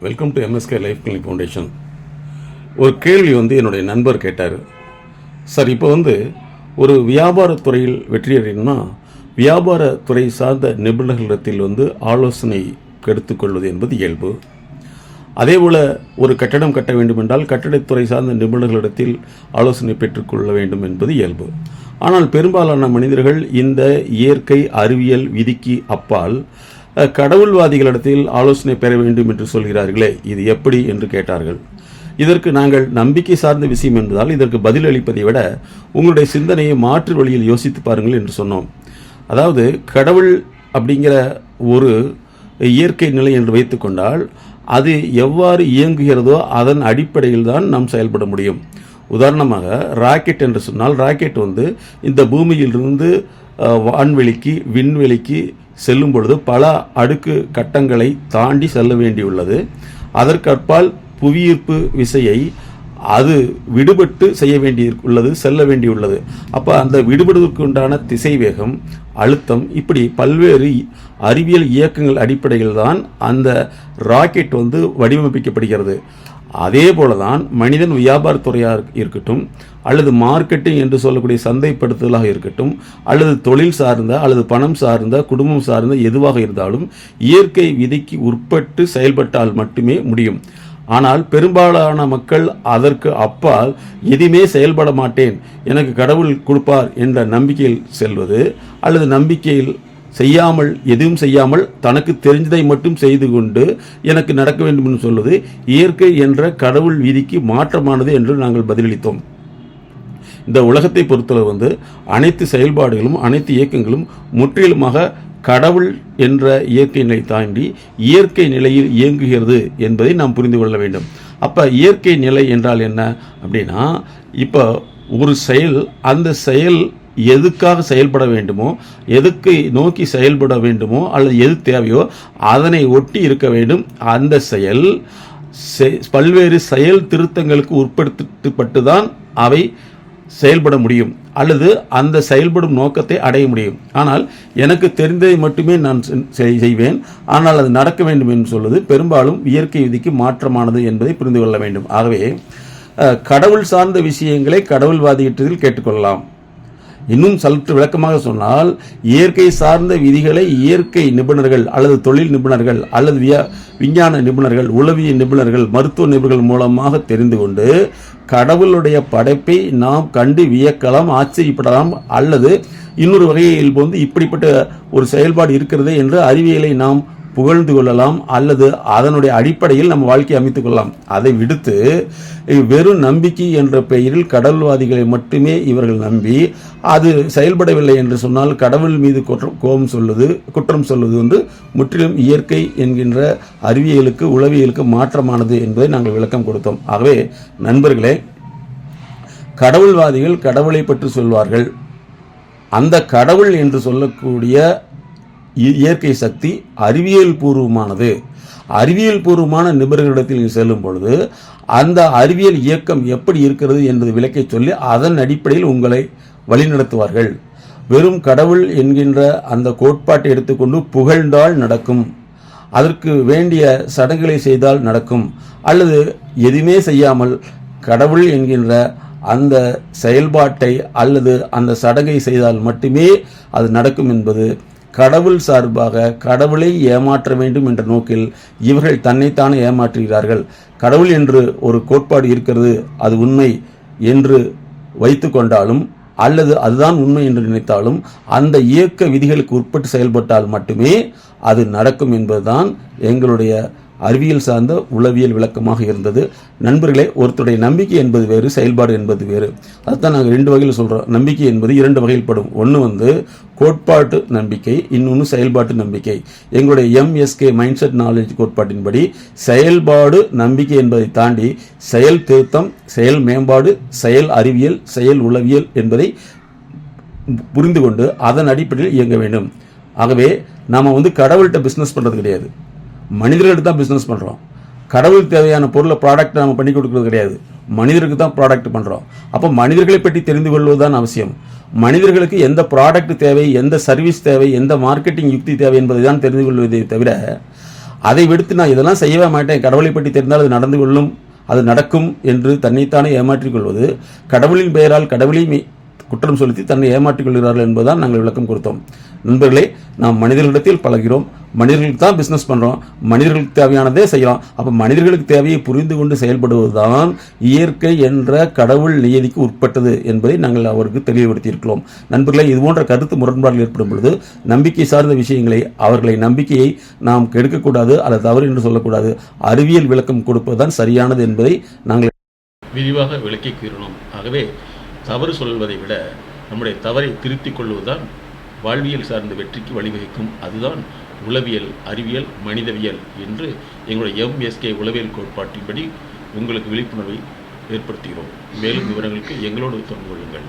Welcome to MSK life clinic foundation. ஒரு கேள்வி என்னுடைய நண்பர் கேட்டார். சார், இப்போ ஒரு வியாபாரத்துறையில் வெற்றியடையணும்னா வியாபாரத்துறை சார்ந்த நிபுணர்களிடத்தில் ஆலோசனை எடுத்துக்கொள்வது என்பது இயல்பு. அதேபோல் ஒரு கட்டடம் கட்ட வேண்டும் என்றால் கட்டடத்துறை சார்ந்த நிபுணர்களிடத்தில் ஆலோசனை பெற்றுக்கொள்ள வேண்டும் என்பது இயல்பு. ஆனால் பெரும்பாலான மனிதர்கள் இந்த இயற்கை அறிவியல் விதிக்கு அப்பால் கடவுள்வாதிகளிடத்தில் ஆலோசனை பெற வேண்டும் என்று சொல்கிறார்களே, இது எப்படி என்று கேட்டார்கள். இதற்கு நாங்கள் நம்பிக்கை சார்ந்த விஷயம் என்பதால் இதற்கு பதில் அளிப்பதை விட உங்களுடைய சிந்தனையை மாற்று வழியில் யோசித்து பாருங்கள் என்று சொன்னோம். அதாவது கடவுள் அப்படிங்கிற ஒரு இயற்கை நிலை என்று வைத்துக்கொண்டால் அது எவ்வாறு இயங்குகிறதோ அதன் அடிப்படையில் தான் நாம் செயல்பட முடியும். உதாரணமாக ராக்கெட் என்று சொன்னால் ராக்கெட் இந்த பூமியிலிருந்து வான்வெளிக்கு விண்வெளிக்கு செல்லும் பொழுது பல அடுக்கு கட்டங்களை தாண்டி செல்ல வேண்டியுள்ளது. அதற்கப்பால் புவியீர்ப்பு விசையை அது விடுபட்டு செல்ல வேண்டியுள்ளது. அப்போ அந்த விடுபடுவதற்கு உண்டான திசைவேகம், அழுத்தம், இப்படி பல்வேறு அறிவியல் இயக்கங்கள் அடிப்படையில் தான் அந்த ராக்கெட் வடிவமைக்கப்படுகிறது. அதே போல தான் மனிதன் வியாபாரத்துறையாக இருக்கட்டும், அல்லது மார்க்கெட்டிங் என்று சொல்லக்கூடிய சந்தைப்படுத்துதலாக இருக்கட்டும், அல்லது தொழில் சார்ந்த அல்லது பணம் சார்ந்த குடும்பம் சார்ந்த எதுவாக இருந்தாலும் இயற்கை விதிக்கு உட்பட்டு செயல்பட்டால் மட்டுமே முடியும். ஆனால் பெரும்பாலான மக்கள் அதற்கு அப்பால் எதுவுமே செயல்பட மாட்டேன், எனக்கு கடவுள் கொடுப்பார் என்ற நம்பிக்கையில் செல்வது, அல்லது நம்பிக்கையில் எதுவும் செய்யாமல் தனக்கு தெரிஞ்சதை மட்டும் செய்து கொண்டு எனக்கு நடக்க வேண்டும் என்று சொல்வது இயற்கை என்ற கடவுள் விதிக்கு மாற்றமானது என்று நாங்கள் பதிலளித்தோம். இந்த உலகத்தை பொறுத்தளவு அனைத்து செயல்பாடுகளும் அனைத்து இயக்கங்களும் முற்றிலுமாக கடவுள் என்ற இயற்கை நிலை தாண்டி இயற்கை நிலையில் இயங்குகிறது என்பதை நாம் புரிந்து கொள்ள வேண்டும். அப்போ இயற்கை நிலை என்றால் என்ன அப்படின்னா, இப்போ ஒரு செயல், அந்த செயல் எதுக்காக செயல்பட வேண்டுமோ, எதுக்கு நோக்கி செயல்பட வேண்டுமோ, அல்லது எது தேவையோ அதனை ஒட்டி இருக்க வேண்டும். அந்த செயல் பல்வேறு செயல் திருத்தங்களுக்கு உட்படுத்தப்பட்டு தான் அவை செயல்பட முடியும், அல்லது அந்த செயல்படும் நோக்கத்தை அடைய முடியும். ஆனால் எனக்கு தெரிந்ததை மட்டுமே நான் செய்வேன், ஆனால் அது நடக்க வேண்டும் என்று சொல்வது பெரும்பாலும் இயற்கை விதிக்கு மாற்றமானது என்பதை புரிந்து கொள்ள வேண்டும். ஆகவே கடவுள் சார்ந்த விஷயங்களை கடவுள்வாதியிட்டதில் கேட்டுக்கொள்ளலாம். இன்னும் சற்று விளக்கமாக சொன்னால், இயற்கை சார்ந்த விதிகளை இயற்கை நிபுணர்கள் அல்லது தொழில் நிபுணர்கள் அல்லது விஞ்ஞான நிபுணர்கள், உளவியல் நிபுணர்கள், மருத்துவ நிபுணர்கள் மூலமாக தெரிந்து கொண்டு கடவுளுடைய படைப்பை நாம் கண்டு வியக்கலாம், ஆச்சரியப்படலாம். அல்லது இன்னொரு வகையில் இப்படிப்பட்ட ஒரு செயல்பாடு இருக்கிறது என்று அறிவியலை நாம் புகழ்ந்து கொள்ளலாம், அல்லது அதனுடைய அடிப்படையில் நம்ம வாழ்க்கையை அமைத்துக் கொள்ளலாம். அதை விடுத்து வெறும் நம்பிக்கை என்ற பெயரில் கடவுள்வாதிகளை மட்டுமே இவர்கள் நம்பி அது செயல்படவில்லை என்று சொன்னால் கடவுள் மீது குற்றம் சொல்வது முற்றிலும் இயற்கை என்கின்ற அறிவியலுக்கு உளவியலுக்கு மாற்றமானது என்பதை நாங்கள் விளக்கம் கொடுத்தோம். ஆகவே நண்பர்களே, கடவுள்வாதிகள் கடவுளை பற்றி சொல்வார்கள். அந்த கடவுள் என்று சொல்லக்கூடிய இயற்கை சக்தி அறிவியல் பூர்வமானது. அறிவியல் பூர்வமான நிபுணர்களிடத்தில் செல்லும் பொழுது அந்த அறிவியல் இயக்கம் எப்படி இருக்கிறது என்பதை விளக்கை சொல்லி அதன் அடிப்படையில் உங்களை வழிநடத்துவார்கள். வெறும் கடவுள் என்கின்ற அந்த கோட்பாட்டை எடுத்துக்கொண்டு புகழ்ந்தால் நடக்கும், அதற்கு வேண்டிய சடங்குகளை செய்தால் நடக்கும், அல்லது எதுவுமே செய்யாமல் கடவுள் என்கின்ற அந்த செயல்பாட்டை அல்லது அந்த சடங்கை செய்தால் மட்டுமே அது நடக்கும் என்பது கடவுள் சார்பாக கடவுளை ஏமாற்ற வேண்டும் என்ற நோக்கில் இவர்கள் தன்னைத்தானே ஏமாற்றுகிறார்கள். கடவுள் என்று ஒரு கோட்பாடு இருக்கிறது, அது உண்மை என்று வைத்து கொண்டாலும் அல்லது அதுதான் உண்மை என்று நினைத்தாலும் அந்த இயக்க விதிகளுக்கு உட்பட்டு செயல்பட்டால் மட்டுமே அது நடக்கும் என்பதுதான் எங்களுடைய அறிவியல் சார்ந்த உளவியல் விளக்கமாக இருந்தது. நண்பர்களே, ஒருத்தருடைய நம்பிக்கை என்பது வேறு, செயல்பாடு என்பது வேறு. அதுதான் நாங்கள் 2 வகையில் சொல்கிறோம். நம்பிக்கை என்பது 2 வகையில் படும். ஒன்று கோட்பாட்டு நம்பிக்கை, இன்னொன்று செயல்பாட்டு நம்பிக்கை. எங்களுடைய எம்எஸ்கே மைண்ட் செட் நாலேஜ் கோட்பாட்டின்படி செயல்பாடு நம்பிக்கை என்பதை தாண்டி செயல் திருத்தம், செயல் மேம்பாடு, செயல் அறிவியல், செயல் உளவியல் என்பதை புரிந்து கொண்டு அதன் அடிப்படையில் இயங்க வேண்டும். ஆகவே நாம் கடவுள்கிட்ட பிஸ்னஸ் பண்ணுறது கிடையாது, மனிதர்களுக்கு தான் பிஸ்னஸ் பண்ணுறோம். கடவுளுக்கு தேவையான பொருளை ப்ராடக்ட் நம்ம பண்ணி கொடுக்கறது கிடையாது, மனிதருக்கு தான் ப்ராடக்ட் பண்ணுறோம். அப்போ மனிதர்களை பற்றி தெரிந்து கொள்வதுதான் அவசியம். மனிதர்களுக்கு எந்த ப்ராடக்ட் தேவை, எந்த சர்வீஸ் தேவை, எந்த மார்க்கெட்டிங் யுக்தி தேவை என்பதை தான் தெரிந்து கொள்வதை தவிர அதை விடுத்து நான் இதெல்லாம் செய்யவே மாட்டேன், கடவுளை பற்றி தெரிந்தால் அது நடந்து கொள்ளும், அது நடக்கும் என்று தன்னைத்தானே ஏமாற்றிக் கொள்வது, கடவுளின் பெயரால் கடவுளை குற்றம் செலுத்தி தன்னை ஏமாற்றிக் கொள்கிறார்கள் என்பதுதான் நாங்கள் விளக்கம் கொடுத்தோம். நண்பர்களே, நாம் மனிதர்களிடத்தில் பழகிறோம், மனிதர்களுக்கு தான் பிஸ்னஸ் பண்ணுறோம், மனிதர்களுக்கு தேவையானதே செய்யலாம். அப்போ மனிதர்களுக்கு தேவையை புரிந்து கொண்டு செயல்படுவதுதான் இயற்கை என்ற கடவுள் நியதிக்கு உட்பட்டது என்பதை நாங்கள் அவருக்கு தெளிவுபடுத்தியிருக்கிறோம். நண்பர்களே, இது போன்ற கருத்து முரண்பாடுகள் ஏற்படும் பொழுது நம்பிக்கை சார்ந்த விஷயங்களை, அவர்களை நம்பிக்கையை நாம் கெடுக்கக்கூடாது, அல்லது தவறு என்று சொல்லக்கூடாது. அறிவியல் விளக்கம் கொடுப்பதுதான் சரியானது என்பதை நாங்கள் விரிவாக விளக்கி கூறினோம். ஆகவே தவறு சொல்வதை விட நம்முடைய தவறை திருத்திக் கொள்வதுதான் வாழ்வியல் சார்ந்த வெற்றிக்கு வழிவகுக்கும். அதுதான் உளவியல், அறிவியல், மனிதவியல் என்று எங்களுடைய MSK உளவியல் கோட்பாட்டின்படி உங்களுக்கு விழிப்புணர்வை ஏற்படுத்துகிறோம். மேலும் விவரங்களுக்கு எங்களோடு தொடர்பு கொள்ளுங்கள்.